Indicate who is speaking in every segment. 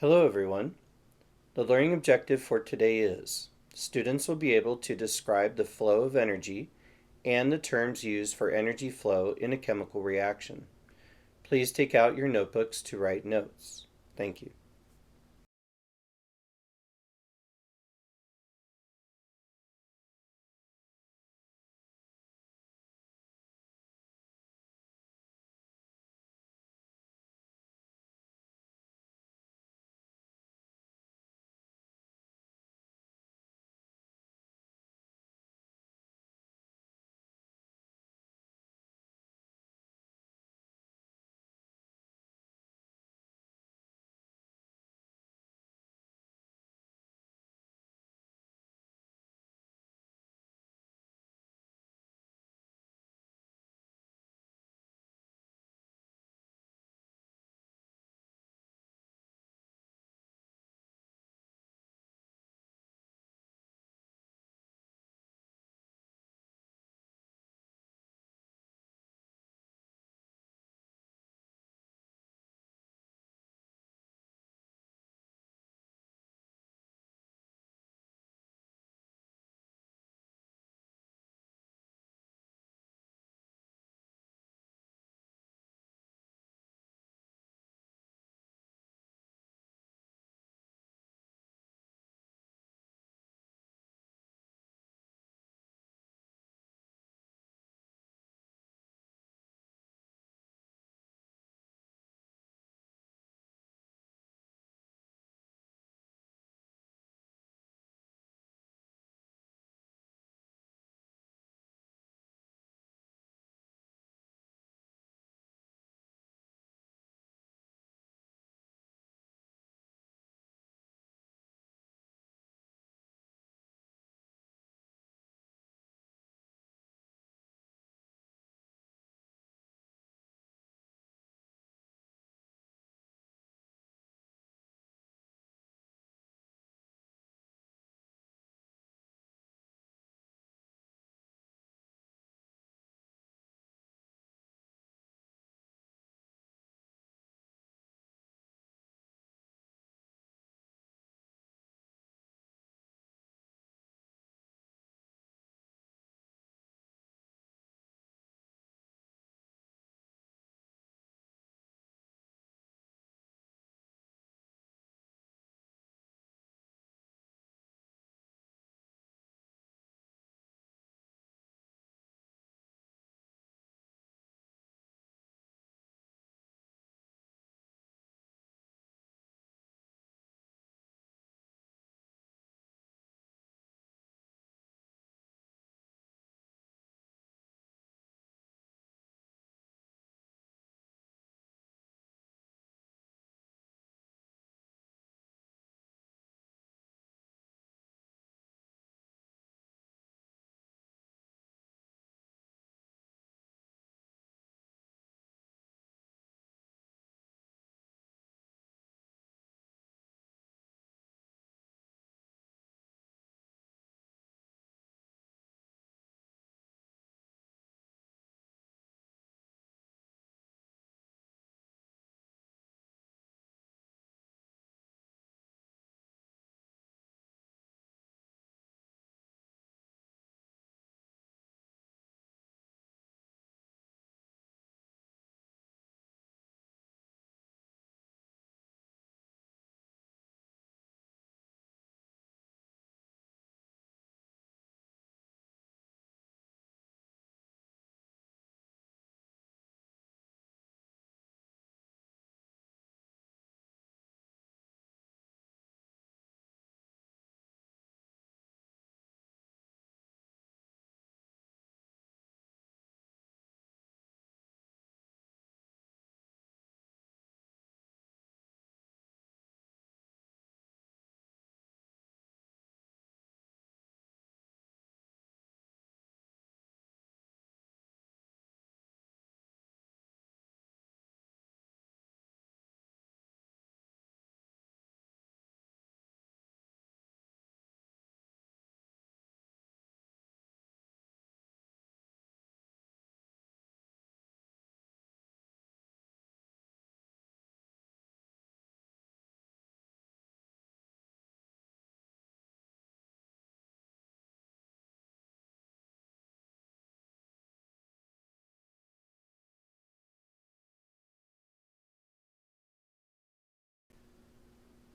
Speaker 1: Hello everyone. The learning objective for today is students will be able to describe the flow of energy and the terms used for energy flow in a chemical reaction. Please take out your notebooks to write notes. Thank you.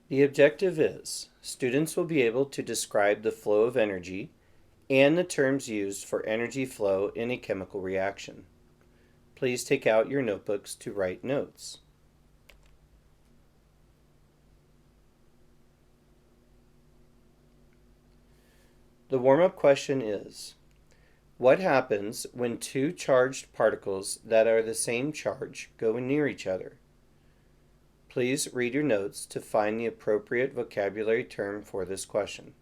Speaker 1: The objective is students will be able to describe the flow of energy and the terms used for energy flow in a chemical reaction. Please take out your notebooks to write notes. The warm-up question is, what happens when two charged particles that are the same charge go near each other? Please read your notes to find the appropriate vocabulary term for this question.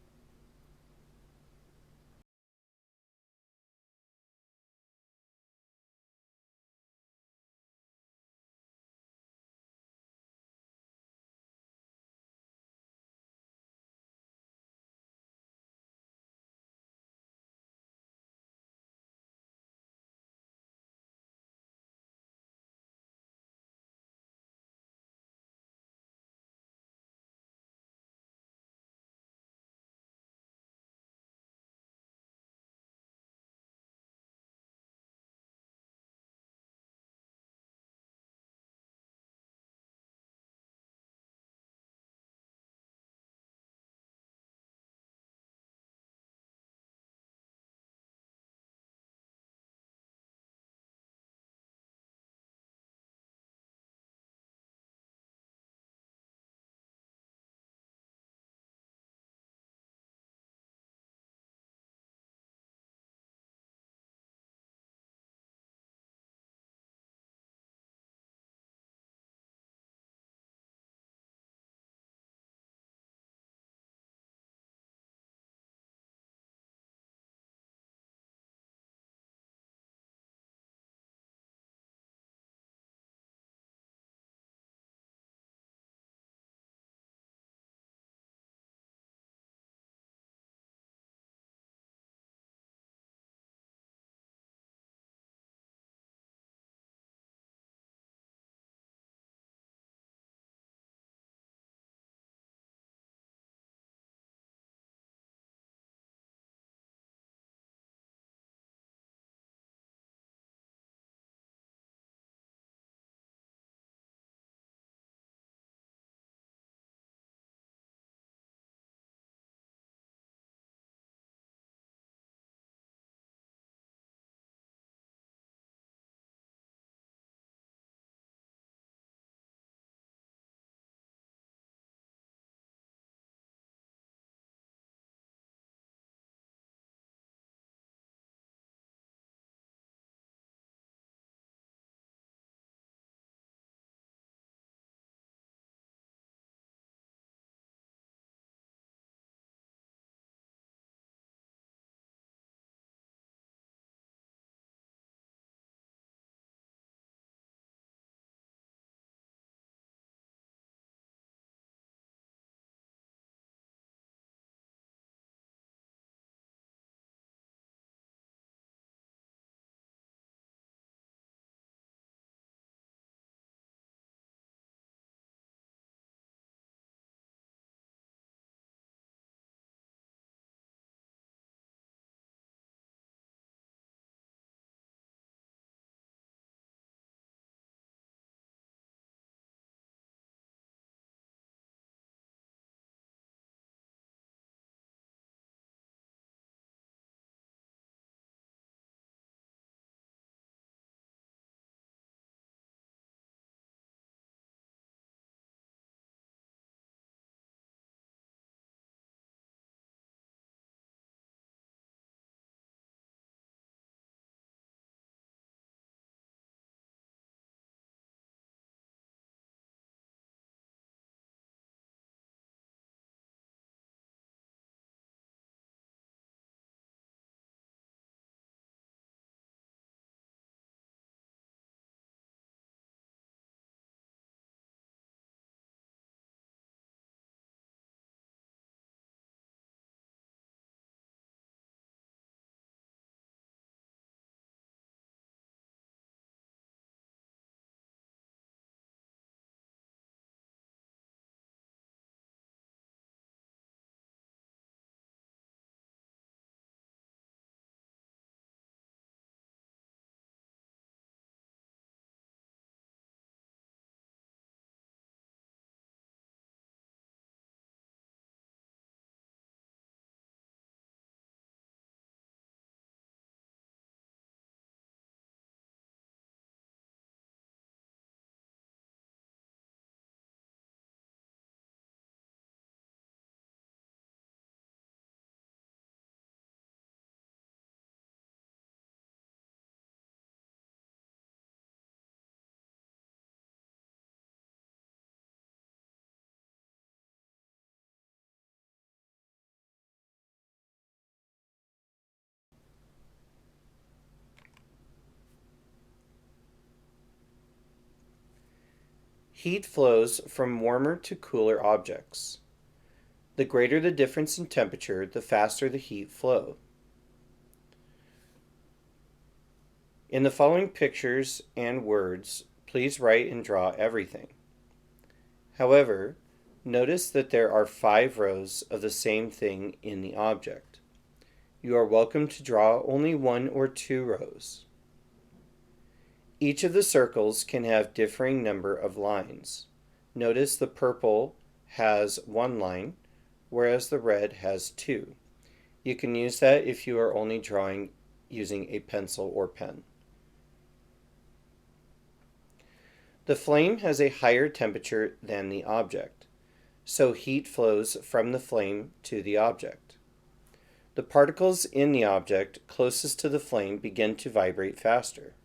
Speaker 1: Heat flows from warmer to cooler objects. The greater the difference in temperature, the faster the heat flow. In the following pictures and words, please write and draw everything. However, notice that there are 5 rows of the same thing in the object. You are welcome to draw only 1 or 2 rows. Each of the circles can have differing number of lines. Notice the purple has 1 line, whereas the red has 2. You can use that if you are only drawing using a pencil or pen. The flame has a higher temperature than the object, so heat flows from the flame to the object. The particles in the object closest to the flame begin to vibrate faster.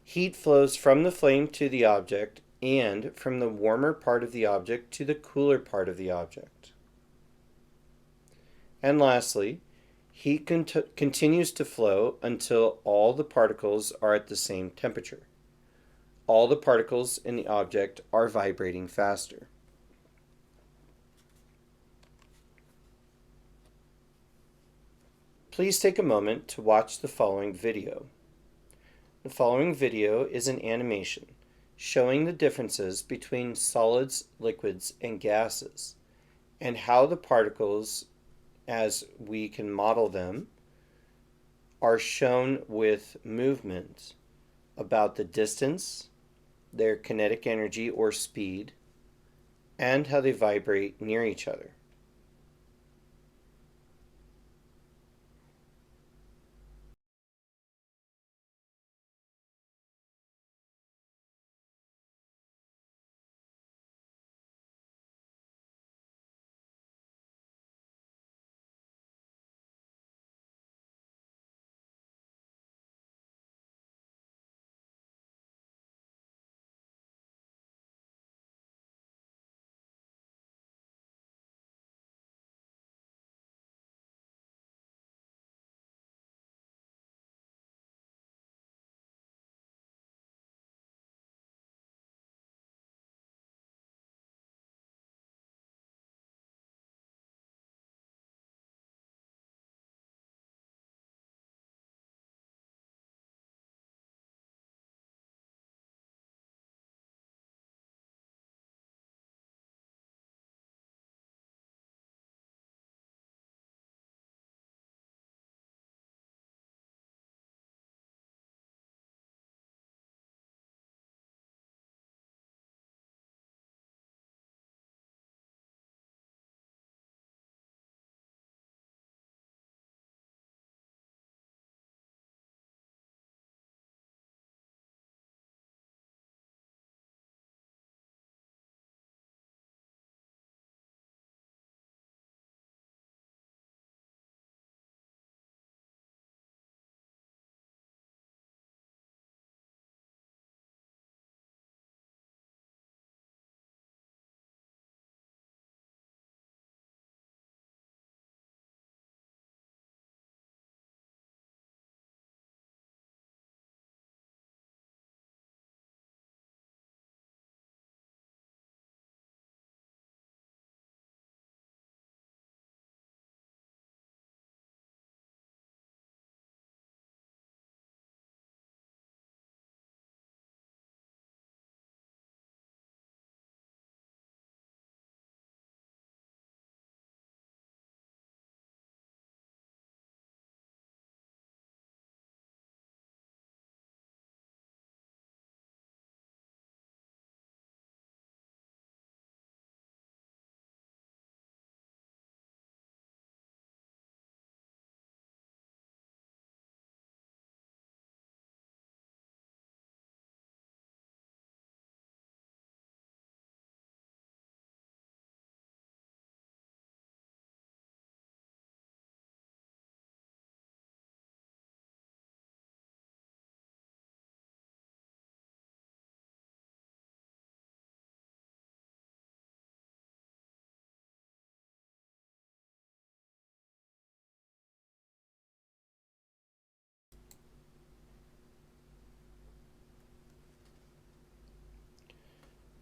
Speaker 1: Heat flows from the flame to the object and from the warmer part of the object to the cooler part of the object. And lastly, heat continues to flow until all the particles are at the same temperature. All the particles in the object are vibrating faster. Please take a moment to watch the following video. The following video is an animation showing the differences between solids, liquids, and gases, and how the particles, as we can model them, are shown with movement about the distance, their kinetic energy or speed, and how they vibrate near each other.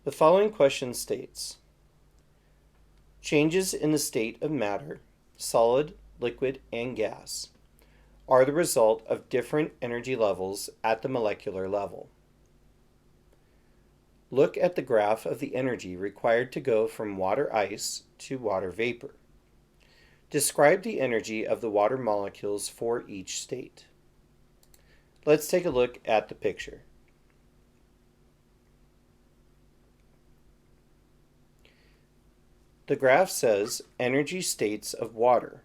Speaker 1: The following question states, changes in the state of matter, solid, liquid, and gas, are the result of different energy levels at the molecular level. Look at the graph of the energy required to go from water ice to water vapor. Describe the energy of the water molecules for each state. Let's take a look at the picture. The graph says energy states of water.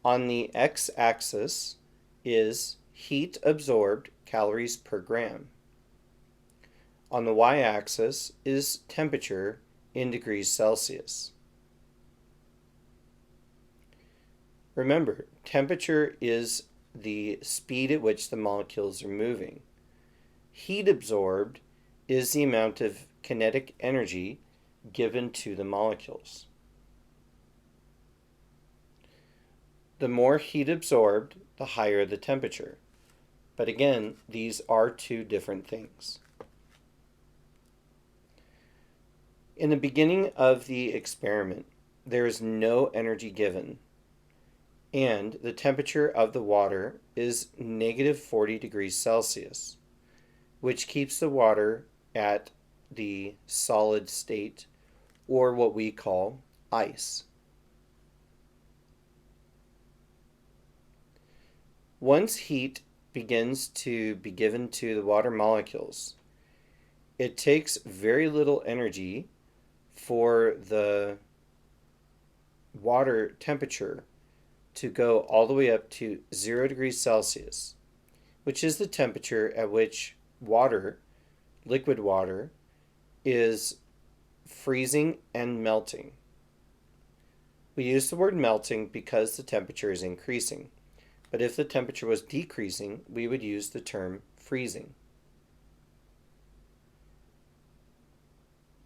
Speaker 1: On the x-axis is heat absorbed calories per gram. On the y-axis is temperature in degrees Celsius. Remember, temperature is the speed at which the molecules are moving. Heat absorbed is the amount of kinetic energy given to the molecules. The more heat absorbed, the higher the temperature. But again, these are two different things. In the beginning of the experiment, there is no energy given, and the temperature of the water is -40 degrees Celsius, which keeps the water at the solid state, or what we call ice. Once heat begins to be given to the water molecules, it takes very little energy for the water temperature to go all the way up to 0 degrees Celsius, which is the temperature at which water, liquid water, is freezing and melting. We use the word melting because the temperature is increasing, but if the temperature was decreasing, we would use the term freezing.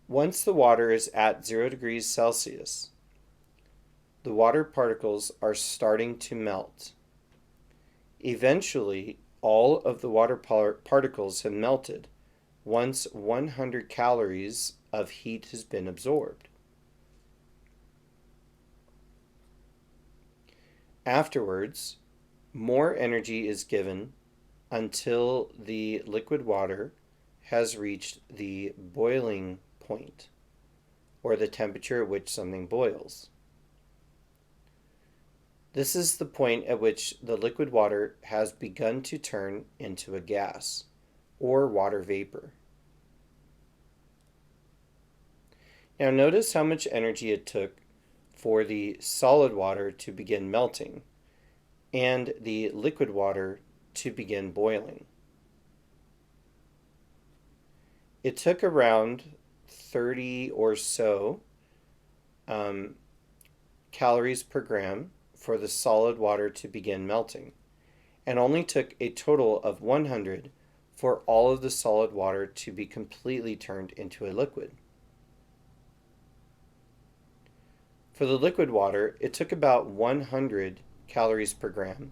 Speaker 1: Once the water is at 0 degrees Celsius, the water particles are starting to melt. Eventually, all of the water particles have melted once 100 calories of heat has been absorbed. Afterwards, more energy is given until the liquid water has reached the boiling point, or the temperature at which something boils. This is the point at which the liquid water has begun to turn into a gas, or water vapor. Now notice how much energy it took for the solid water to begin melting and the liquid water to begin boiling. It took around 30 or so calories per gram for the solid water to begin melting, and only took a total of 100 for all of the solid water to be completely turned into a liquid. For the liquid water, it took about 100 calories per gram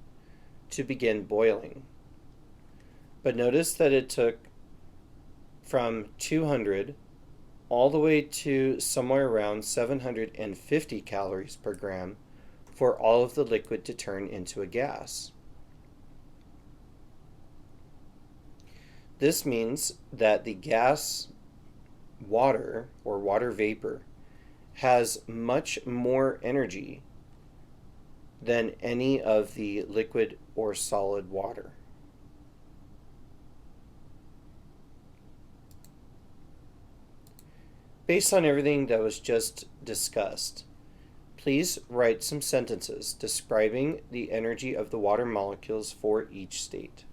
Speaker 1: to begin boiling. But notice that it took from 200 all the way to somewhere around 750 calories per gram for all of the liquid to turn into a gas. This means that the gas water, or water vapor, has much more energy than any of the liquid or solid water. Based on everything that was just discussed, please write some sentences describing the energy of the water molecules for each state.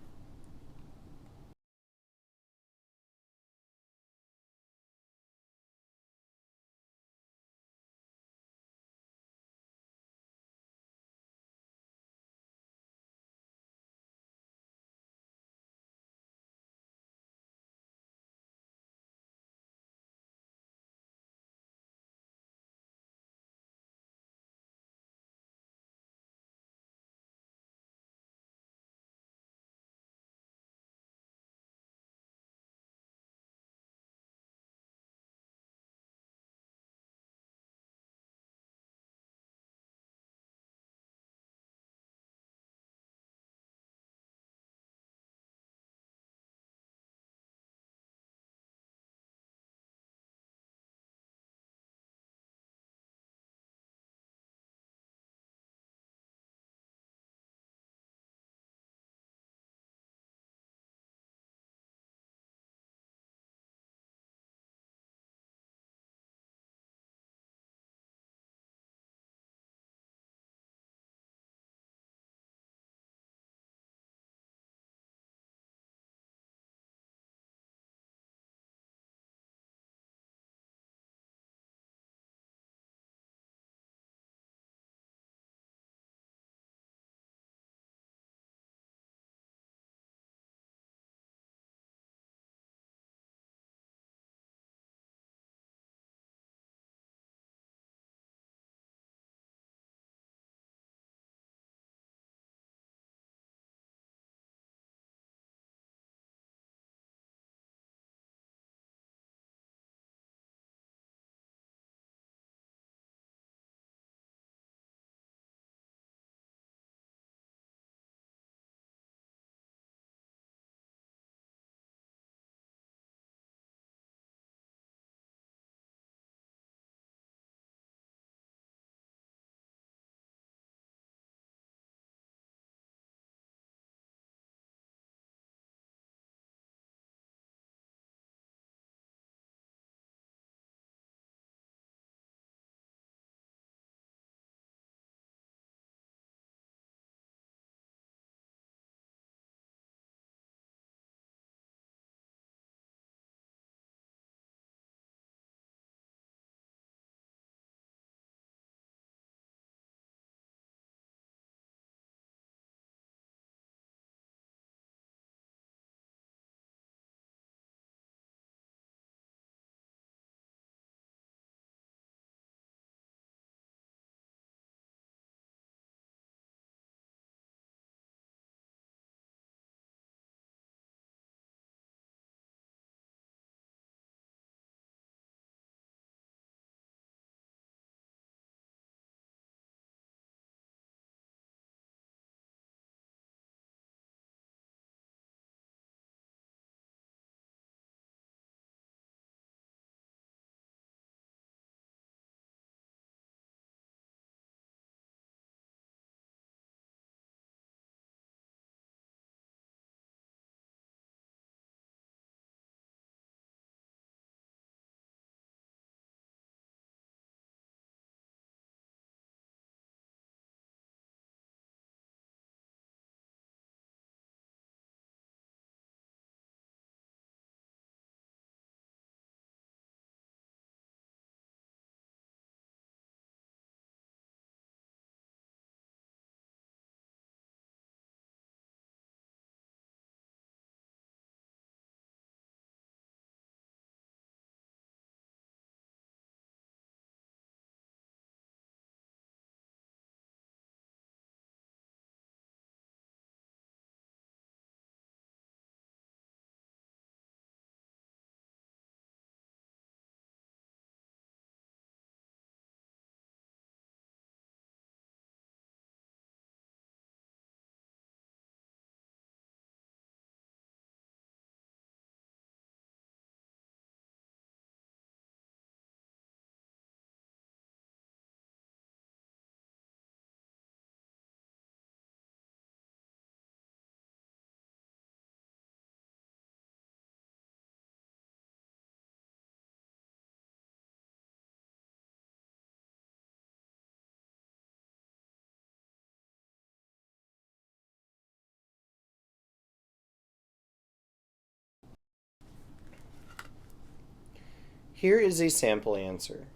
Speaker 1: Here is a sample answer.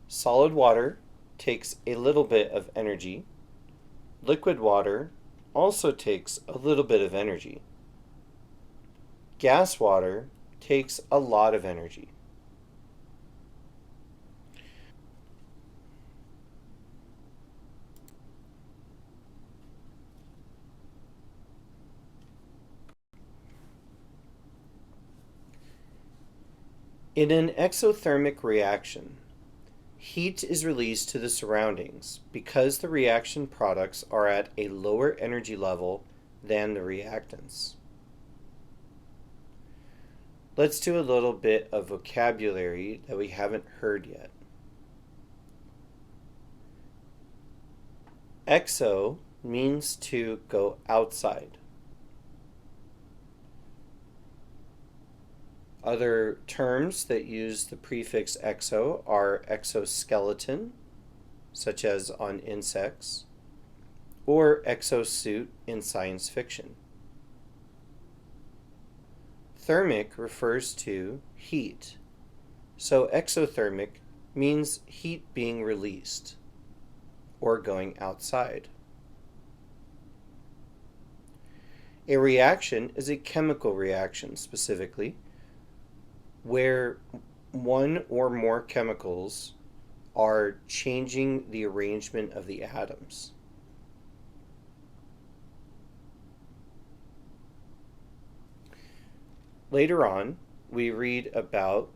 Speaker 1: Solid water takes a little bit of energy. Liquid water also takes a little bit of energy. Gas water takes a lot of energy. In an exothermic reaction, heat is released to the surroundings because the reaction products are at a lower energy level than the reactants. Let's do a little bit of vocabulary that we haven't heard yet. Exo means to go outside. Other terms that use the prefix exo are exoskeleton, such as on insects, or exosuit in science fiction. Thermic refers to heat, so exothermic means heat being released or going outside. A reaction is a chemical reaction, specifically, where one or more chemicals are changing the arrangement of the atoms. Later on, we read about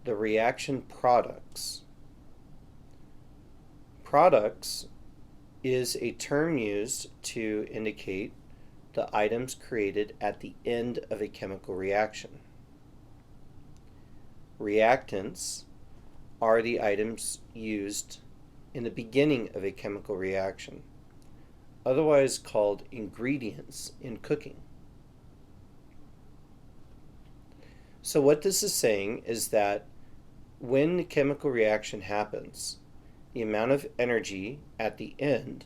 Speaker 1: the reaction products. Products is a term used to indicate the items created at the end of a chemical reaction. Reactants are the items used in the beginning of a chemical reaction, otherwise called ingredients in cooking. So what this is saying is that when the chemical reaction happens, the amount of energy at the end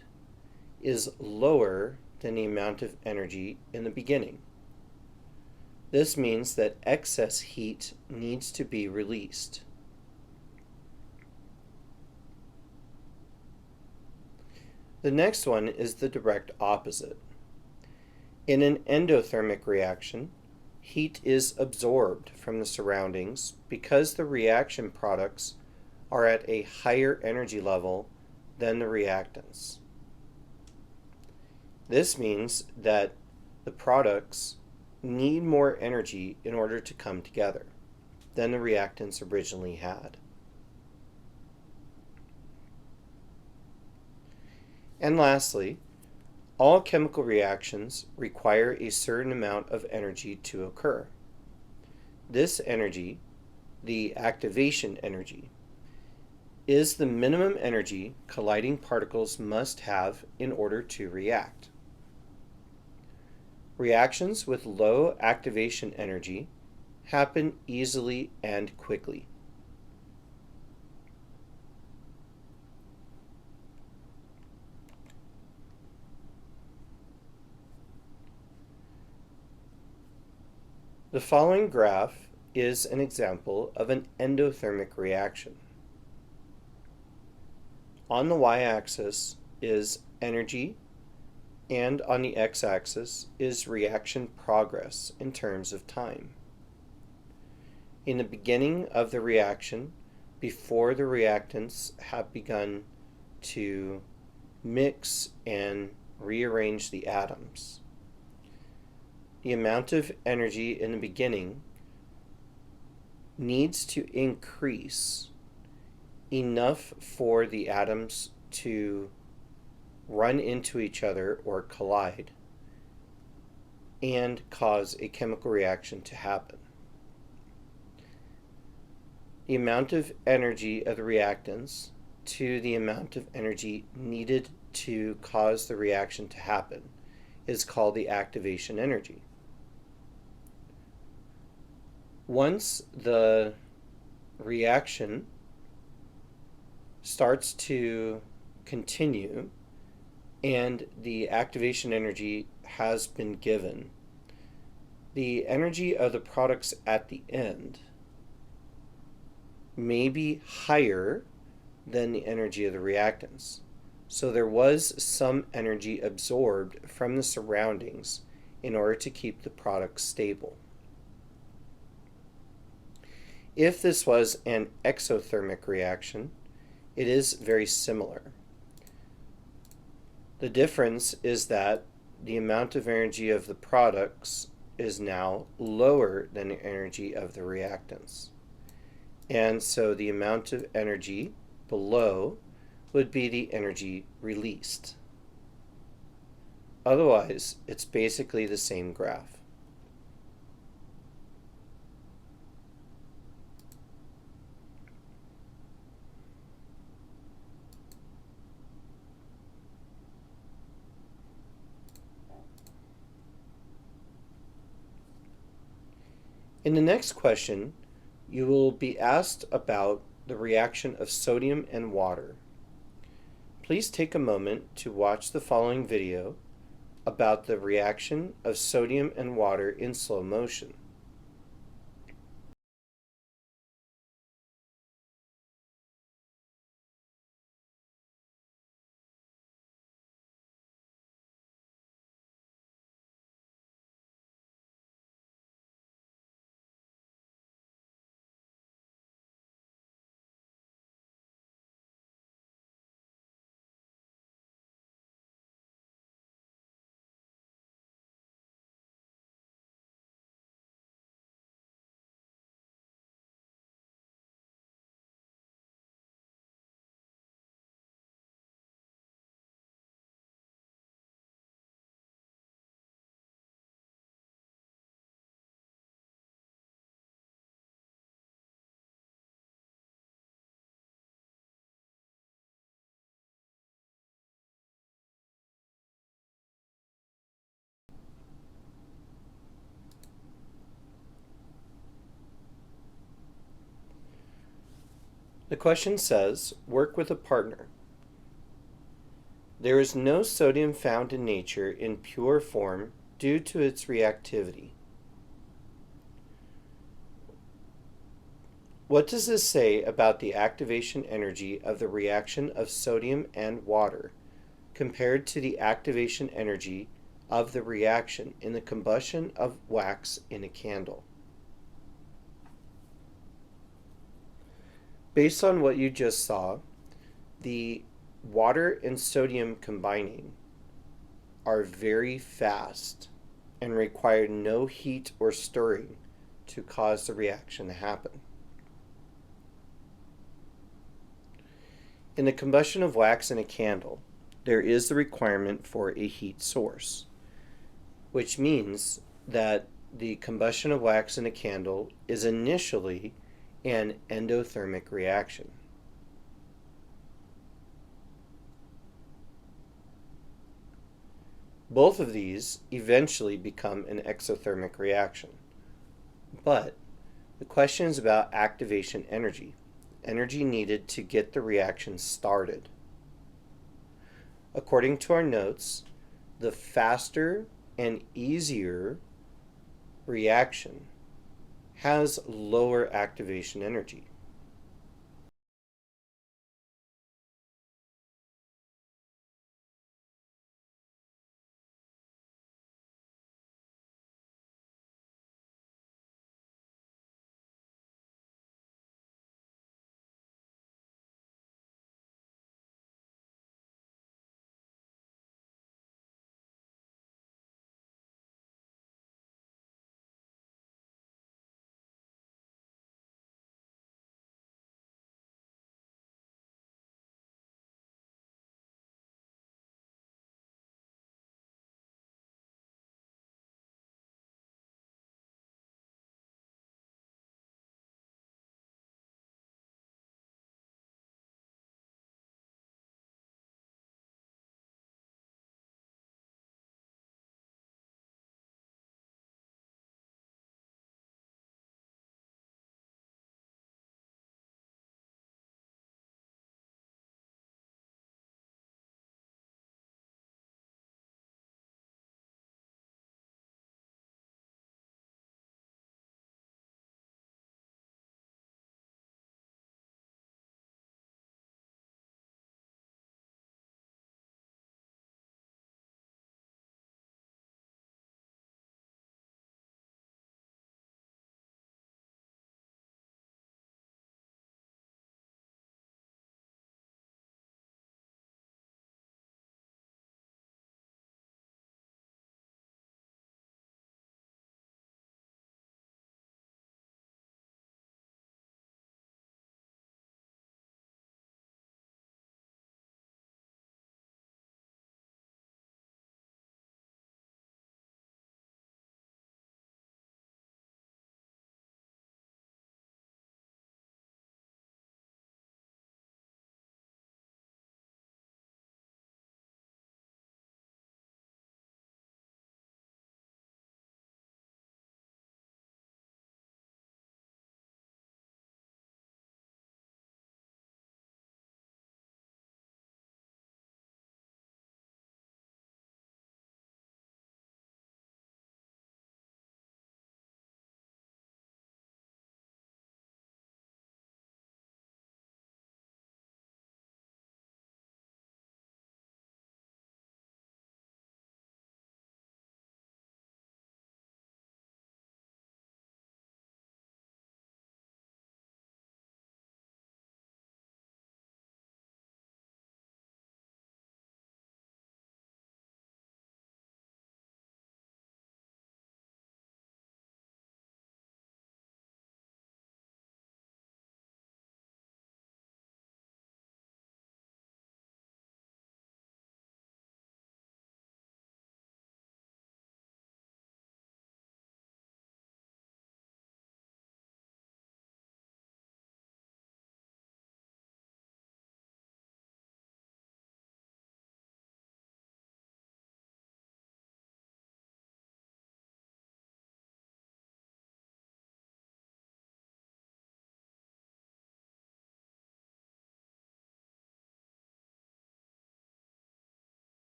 Speaker 1: is lower than the amount of energy in the beginning. This means that excess heat needs to be released. The next one is the direct opposite. In an endothermic reaction, heat is absorbed from the surroundings because the reaction products are at a higher energy level than the reactants. This means that the products need more energy in order to come together than the reactants originally had. And lastly, all chemical reactions require a certain amount of energy to occur. This energy, the activation energy, is the minimum energy colliding particles must have in order to react. Reactions with low activation energy happen easily and quickly. The following graph is an example of an endothermic reaction. On the y-axis is energy, and on the x-axis is reaction progress in terms of time. In the beginning of the reaction, before the reactants have begun to mix and rearrange the atoms, the amount of energy in the beginning needs to increase enough for the atoms to run into each other or collide and cause a chemical reaction to happen. The amount of energy of the reactants to the amount of energy needed to cause the reaction to happen is called the activation energy. Once the reaction starts to continue and the activation energy has been given, the energy of the products at the end may be higher than the energy of the reactants. So there was some energy absorbed from the surroundings in order to keep the product stable. If this was an exothermic reaction, it is very similar. The difference is that the amount of energy of the products is now lower than the energy of the reactants. And so the amount of energy below would be the energy released. Otherwise, it's basically the same graph. In the next question, you will be asked about the reaction of sodium and water. Please take a moment to watch the following video about the reaction of sodium and water in slow motion. The question says, work with a partner. There is no sodium found in nature in pure form due to its reactivity. What does this say about the activation energy of the reaction of sodium and water compared to the activation energy of the reaction in the combustion of wax in a candle? Based on what you just saw, the water and sodium combining are very fast and require no heat or stirring to cause the reaction to happen. In the combustion of wax in a candle, there is the requirement for a heat source, which means that the combustion of wax in a candle is initially an endothermic reaction. Both of these eventually become an exothermic reaction. But the question is about activation energy, energy needed to get the reaction started. According to our notes, the faster and easier reaction has lower activation energy.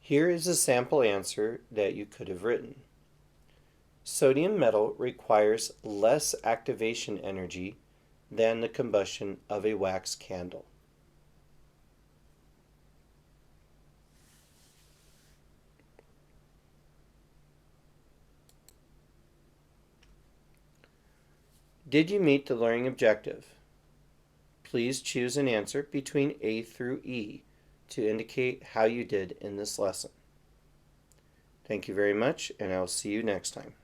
Speaker 1: Here is a sample answer that you could have written. Sodium metal requires less activation energy than the combustion of a wax candle. Did you meet the learning objective? Please choose an answer between A through E to indicate how you did in this lesson. Thank you very much, and I will see you next time.